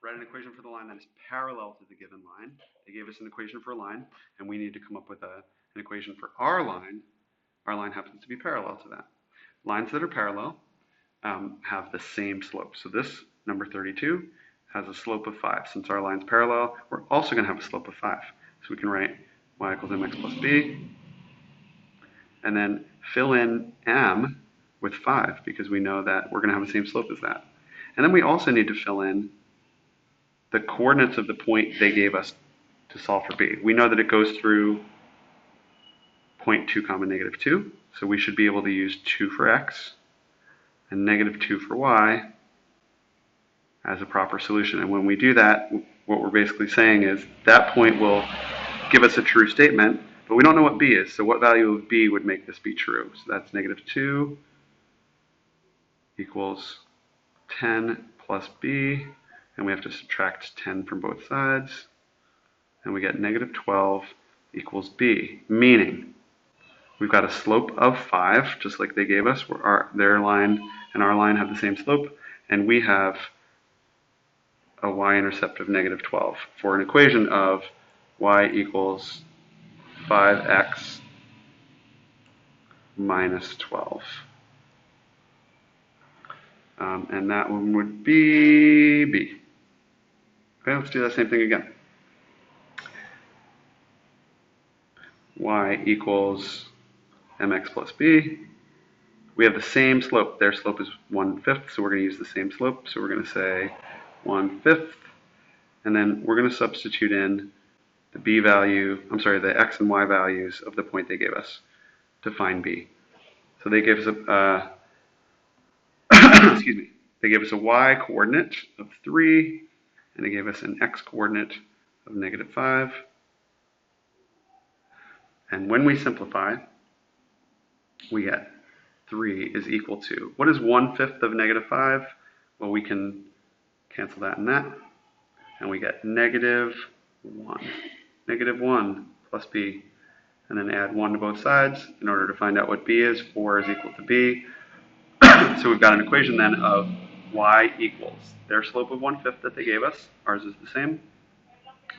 write an equation for the line that is parallel to the given line. They gave us an equation for a line, and we need to come up with an equation for our line. Our line happens to be parallel to that. Lines that are parallel have the same slope. So this, number 32, has a slope of 5. Since our line's parallel, we're also going to have a slope of 5. So we can write y equals mx plus b, and then fill in m with 5, because we know that we're going to have the same slope as that. And then we also need to fill in the coordinates of the point they gave us to solve for b. We know that it goes through point 2 comma negative 2, so we should be able to use 2 for x and negative 2 for y as a proper solution. And when we do that, what we're basically saying is that point will give us a true statement, but we don't know what b is, so what value of b would make this be true? So that's negative 2 equals 10 plus b, and we have to subtract 10 from both sides, and we get negative 12 equals b, meaning we've got a slope of 5, just like they gave us, where their line and our line have the same slope, and we have a y-intercept of negative 12 for an equation of y equals 5x minus 12. And that one would be B. Okay, let's do that same thing again. Y equals mx plus b. We have the same slope. Their slope is 1/5, so we're going to use the same slope. So we're going to say 1/5, and then we're going to substitute in the b value, the x and y values of the point they gave us to find b. So they gave us a excuse me, they gave us a y coordinate of 3, and they gave us an x coordinate of negative 5. And when we simplify, we get 3 is equal to, what is 1/5 of negative 5? Well, we can cancel that and that, and we get negative 1. Negative 1 plus b, and then add 1 to both sides in order to find out what b is. 4 is equal to b. So we've got an equation then of y equals their slope of 1/5 that they gave us, ours is the same,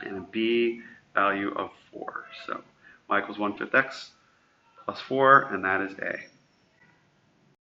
and a b value of 4. So y equals 1/5 x plus 4, and that is A.